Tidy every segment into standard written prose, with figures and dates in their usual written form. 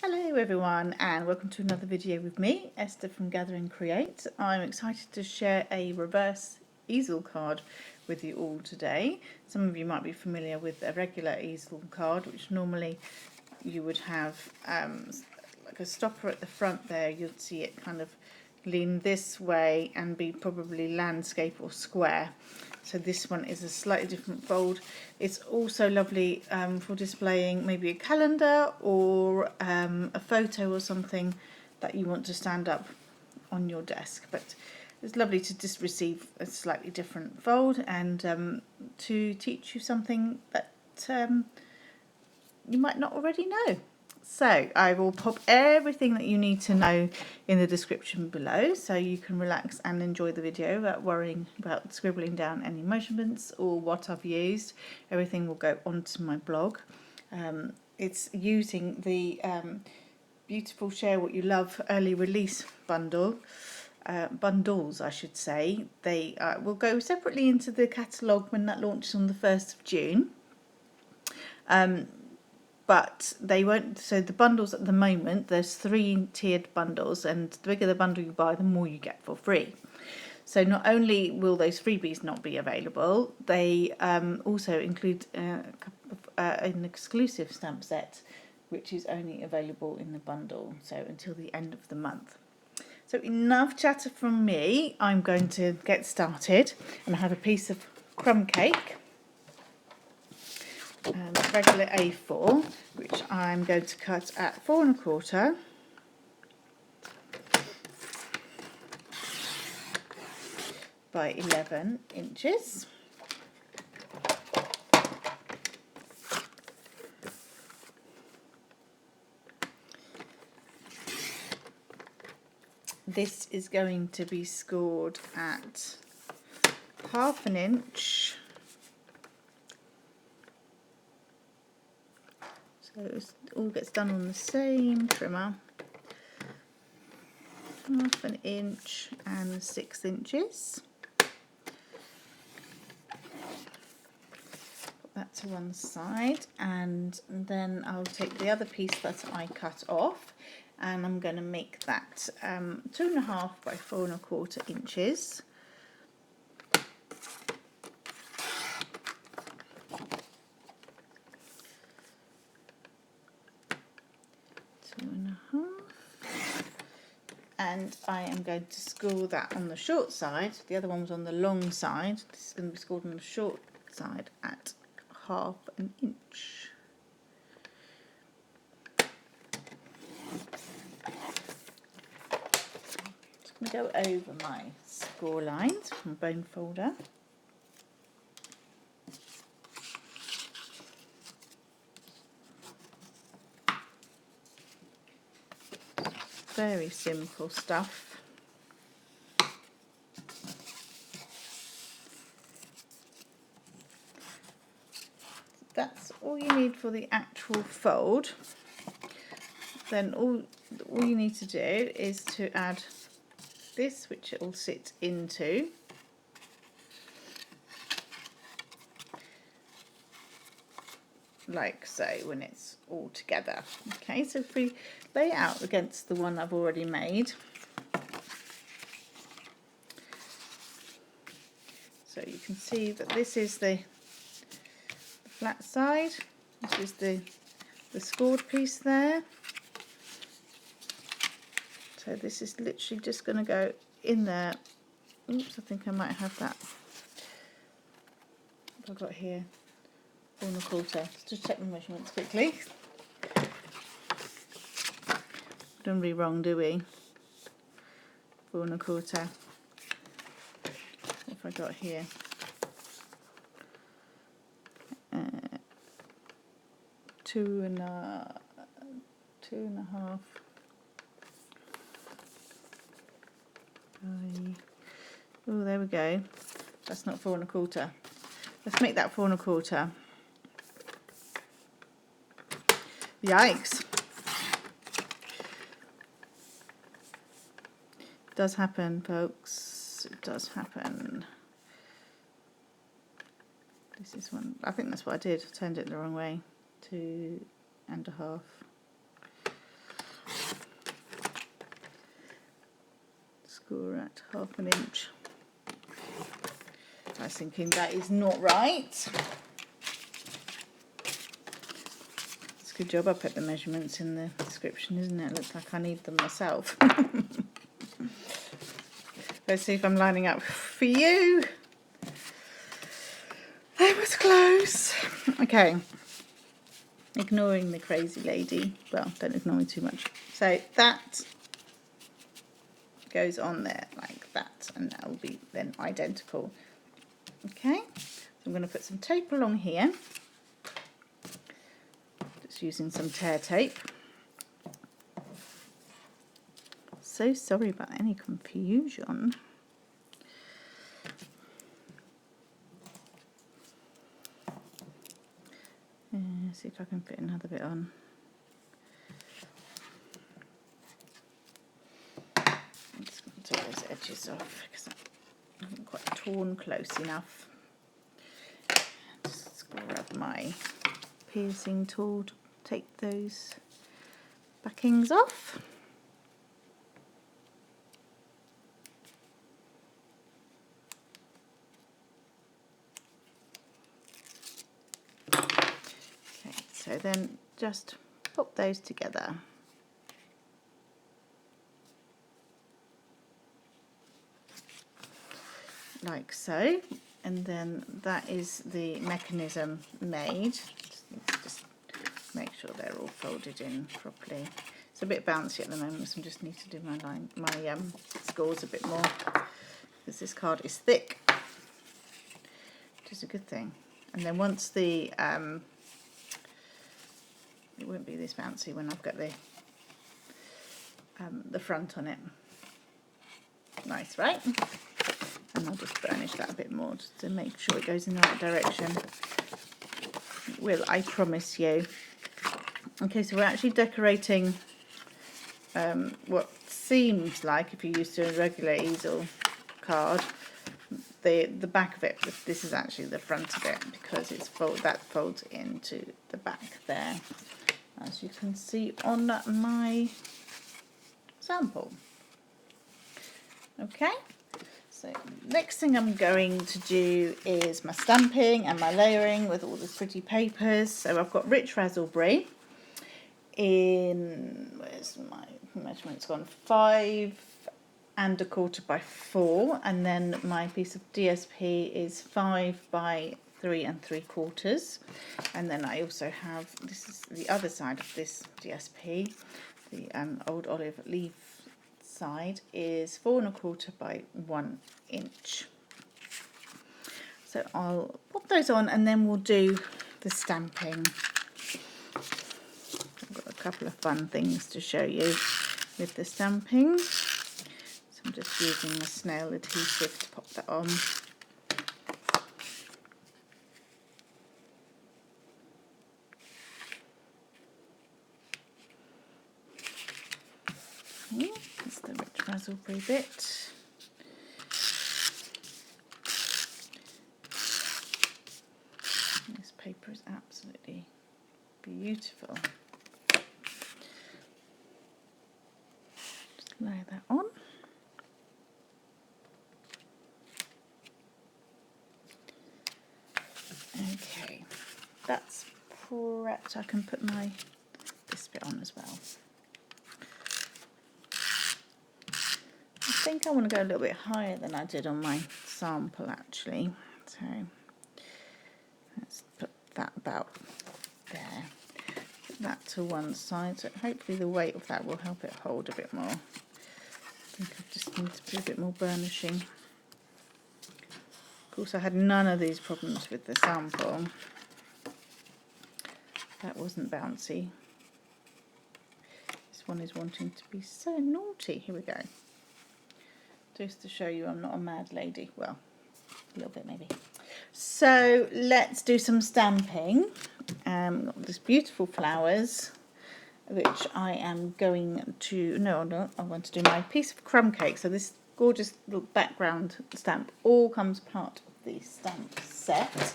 Hello everyone and welcome to another video with me, Esther from Gather and Create. I'm excited to share a reverse easel card with you all today. Some of you might be familiar with a regular easel card, which normally you would have like a stopper at the front there. You'd see it kind of lean this way and be probably landscape or square. So this one is a slightly different fold. It's also lovely for displaying maybe a calendar or a photo or something that you want to stand up on your desk. But it's lovely to just receive a slightly different fold and to teach you something that you might not already know. So I will pop everything that you need to know in the description below so you can relax and enjoy the video without worrying about scribbling down any measurements or what I've used. Everything will go onto my blog. It's using the beautiful Share What You Love early release bundles I should say. They will go separately into the catalogue when that launches on the 1st of June. But they won't, so the bundles at the moment, there's 3 tiered bundles, and the bigger the bundle you buy, the more you get for free. So not only will those freebies not be available, they also include an exclusive stamp set, which is only available in the bundle, so until the end of the month. So enough chatter from me, I'm going to get started, and I have a piece of crumb cake. Regular A4, which I'm going to cut at 4 1/4 by 11 inches. This is going to be scored at 1/2 inch. So it all gets done on the same trimmer. 1/2 inch and 6 inches. Put that to one side, and then I'll take the other piece that I cut off, and I'm going to make that 2.5 by 4 1/4 inches. And I am going to score that on the short side. The other one was on the long side. This is going to be scored on the short side at 1/2 inch. I'm going to go over my score lines from bone folder. Very simple stuff. That's all you need for the actual fold. Then all you need to do is to add this, which it will sit into. Like so, when it's all together. Okay, so if we lay it out against the one I've already made, so you can see that this is the flat side, this is the scored piece there. So this is literally just going to go in there. Oops, I think I might have that. What have I got here? 4 1/4. Let's just check the measurements quickly. Don't be wrong, do we? 4 1/4. What have I got here? 2 1/2. Oh, there we go. That's not 4 1/4. Let's make that 4 1/4. Yikes. It does happen, folks. It does happen. This is one. I think that's what I did. I turned it the wrong way. 2 1/2. score at 1/2 inch. I was thinking that is not right. It's a good job I put the measurements in the description, isn't it? It looks like I need them myself. Let's see if I'm lining up for you. That was close. Okay. Ignoring the crazy lady. Well, don't ignore me too much. So that goes on there like that, and that will be then identical. Okay, so I'm going to put some tape along here. Just using some tear tape. So sorry about any confusion. See if I can fit another bit on. I'm just going to take those edges off because I haven't quite torn close enough. Just grab my piercing tool to take those backings off. So then just pop those together. Like so, and then that is the mechanism made. Just make sure they're all folded in properly. It's a bit bouncy at the moment, so I just need to do my scores a bit more because this card is thick, which is a good thing. And then once the it won't be this bouncy when I've got the front on it. Nice, right? And I'll just burnish that a bit more just to make sure it goes in the right direction. It will, I promise you. Okay, so we're actually decorating what seems like, if you're used to a regular easel card, the back of it. This is actually the front of it because it's that folds into the back there, as you can see on my sample. Okay, so next thing I'm going to do is my stamping and my layering with all these pretty papers. So I've got rich raspberry in, where's my measurements gone, 5 1/4 by 4, and then my piece of DSP is 5 by 3 3/4, and then I also have, this is the other side of this DSP, the old olive leaf side is 4 1/4 by 1 inch. So I'll pop those on and then we'll do the stamping. I've got a couple of fun things to show you with the stamping. So I'm just using the snail adhesive to pop that on. That's the rich raspberry bit. This paper is absolutely beautiful. Just lay that on. Okay, that's prepped. I can put this bit on as well. I think I want to go a little bit higher than I did on my sample actually. So let's put that about there. Put that to one side. So hopefully the weight of that will help it hold a bit more. I think I just need to do a bit more burnishing. Of course, I had none of these problems with the sample. That wasn't bouncy. This one is wanting to be so naughty. Here we go. Just to show you I'm not a mad lady. Well, a little bit maybe. So let's do some stamping. Got these beautiful flowers, which I am going to, no, I want to do my piece of crumb cake. So this gorgeous little background stamp all comes part of the stamp set.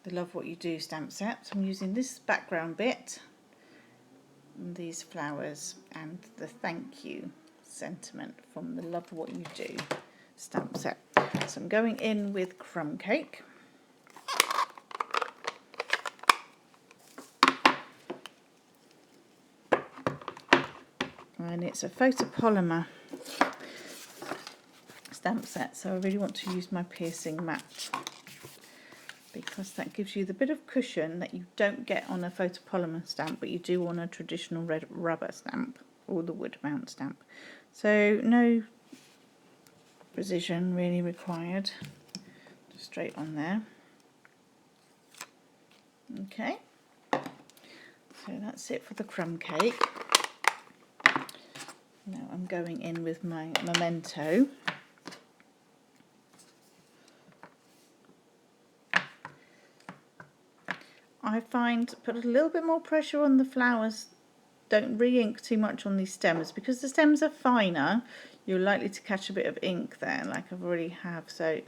I love what you do stamp set. So I'm using this background bit these flowers and the thank you sentiment from the Love What You Do stamp set. So I'm going in with Crumb Cake. And it's a photopolymer stamp set, so I really want to use my piercing mat because that gives you the bit of cushion that you don't get on a photopolymer stamp, but you do on a traditional red rubber stamp or the wood mount stamp. So no precision really required, just straight on there. Okay, so that's it for the crumb cake. Now I'm going in with my memento. I find put a little bit more pressure on the flowers. Don't re-ink too much on these stems because the stems are finer. You're likely to catch a bit of ink there, like I've already have. So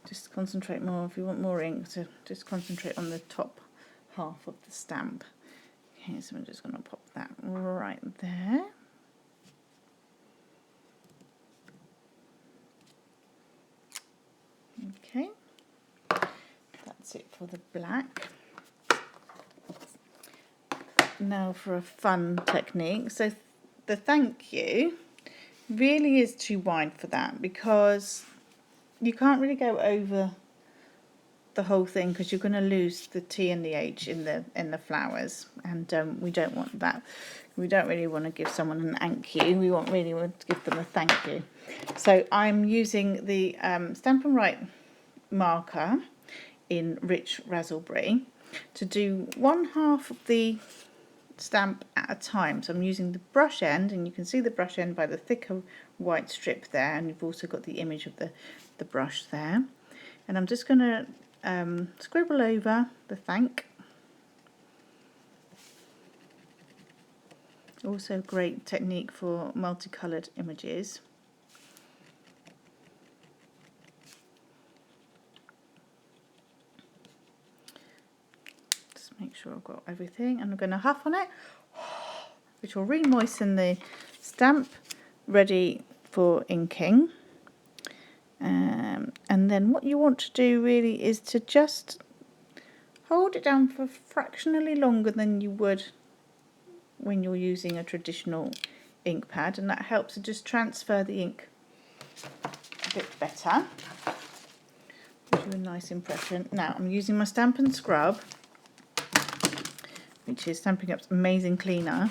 just concentrate more. If you want more ink, so just concentrate on the top half of the stamp. Okay, so I'm just going to pop that right there. Okay, that's it for the black. Now for a fun technique. So the thank you really is too wide for that because you can't really go over the whole thing because you're going to lose the T and the H in the flowers, and we don't want that. We don't really want to give someone an thank you. We really want to give them a thank you. So I'm using the Stampin' Up marker in Rich Raspberry to do 1/2 of the stamp at a time. So I'm using the brush end, and you can see the brush end by the thicker white strip there, and you've also got the image of the brush there. And I'm just going to scribble over the thank. Also a great technique for multicoloured images. Just make sure I've got everything, and I'm going to huff on it, which will re-moisten the stamp, ready for inking. And then what you want to do really is to just hold it down for fractionally longer than you would when you're using a traditional ink pad, and that helps to just transfer the ink a bit better. Gives you a nice impression. Now I'm using my Stampin' Scrub, which is Stampin' Up's amazing cleaner,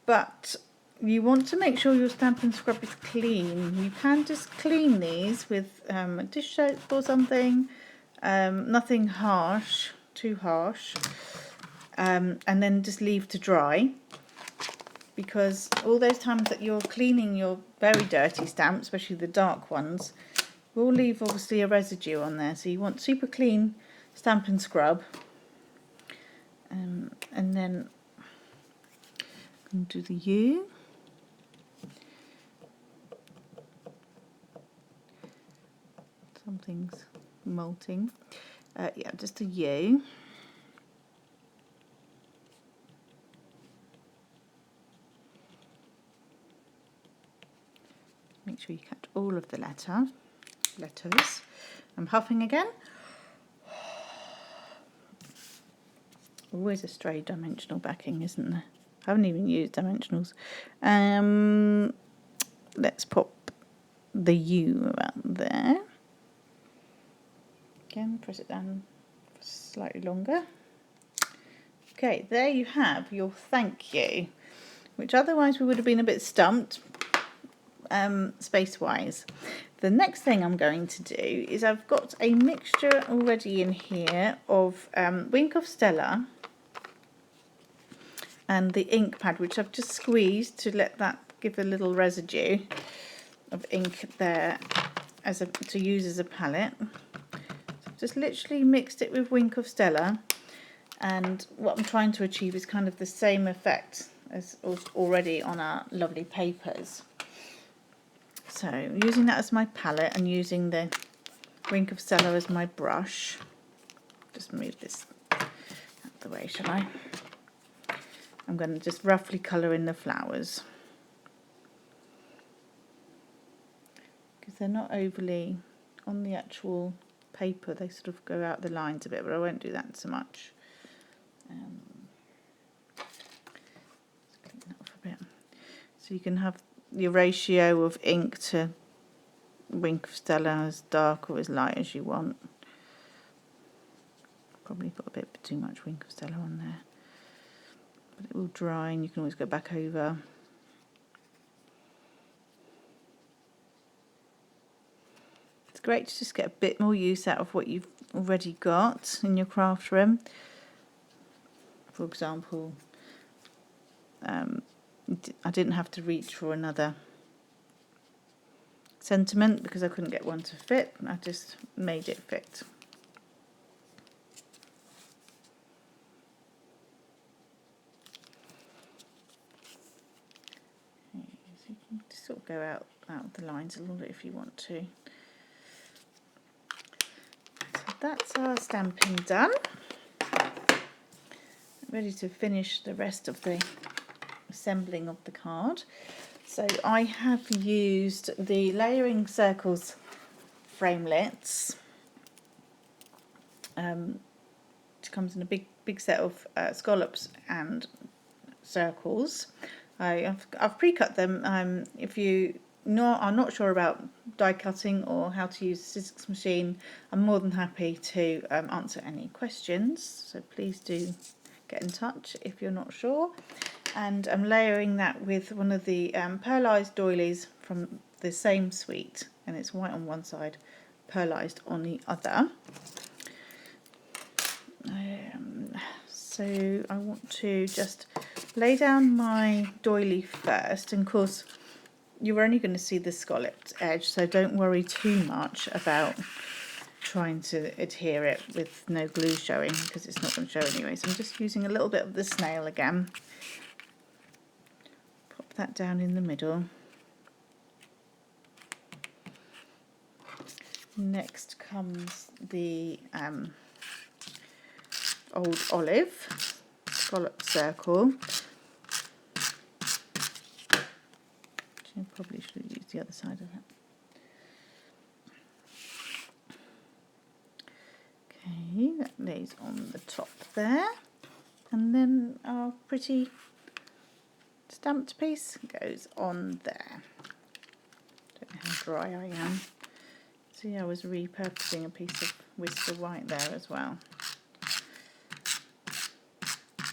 but you want to make sure your Stampin' Scrub is clean. You can just clean these with a dish soap or something, nothing harsh, too harsh, and then just leave to dry, because all those times that you're cleaning your very dirty stamps, especially the dark ones, will leave obviously a residue on there. So you want super clean Stampin' Scrub, and then I'm going to do the U. Something's molting. Yeah, just a U. Make sure you catch all of the letters. I'm huffing again. Always a stray dimensional backing, isn't there? I haven't even used dimensionals. Let's pop the U around there. Again, press it down for slightly longer. Okay, there you have your thank you, which otherwise we would have been a bit stumped space-wise. The next thing I'm going to do is I've got a mixture already in here of Wink of Stella and the ink pad, which I've just squeezed to let that give a little residue of ink there to use as a palette. Just literally mixed it with Wink of Stella, and what I'm trying to achieve is kind of the same effect as already on our lovely papers. So using that as my palette and using the Wink of Stella as my brush. Just move this out of the way, shall I? I'm going to just roughly colour in the flowers, because they're not overly on the actual paper, they sort of go out the lines a bit, but I won't do that so much. Let's clean that off a bit. So you can have your ratio of ink to Wink of Stella as dark or as light as you want. Probably got a bit too much Wink of Stella on there, but it will dry and you can always go back over. It's great to just get a bit more use out of what you've already got in your craft room. For example, I didn't have to reach for another sentiment because I couldn't get one to fit. I just made it fit. Okay, so you can just sort of go out the lines a little bit if you want to. So that's our stamping done. Ready to finish the rest of the assembling of the card. So I have used the Layering Circles framelits, which comes in a big set of scallops and circles. I've pre-cut them. If you are not sure about die cutting or how to use the scissors machine, I'm more than happy to answer any questions, so please do get in touch if you're not sure. And I'm layering that with one of the pearlised doilies from the same suite, and it's white on one side, pearlised on the other. So I want to just lay down my doily first, and of course you're only going to see the scalloped edge, so don't worry too much about trying to adhere it with no glue showing, because it's not going to show anyway. So I'm just using a little bit of the snail again. Pop that down in the middle. Next comes the old olive scallop circle. I probably should have used the other side of that. Okay, that lays on the top there, and then our pretty stamped piece goes on there. Don't know how dry I am. See, I was repurposing a piece of Whisper White there as well.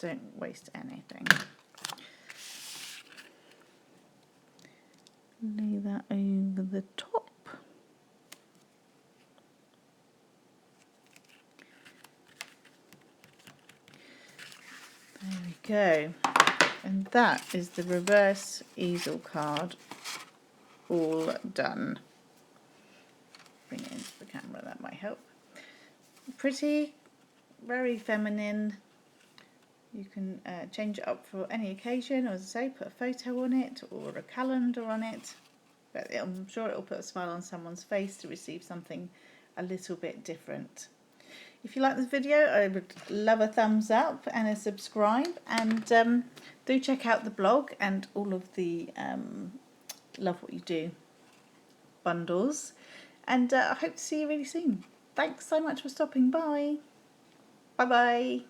Don't waste anything. Lay that over the top. There we go. And that is the reverse easel card all done. Bring it into the camera, that might help. Pretty, very feminine. You can change it up for any occasion, or as I say, put a photo on it or a calendar on it. But I'm sure it'll put a smile on someone's face to receive something a little bit different. If you like this video, I would love a thumbs up and a subscribe, and do check out the blog and all of the Love What You Do bundles, and I hope to see you really soon. Thanks so much for stopping by. Bye bye.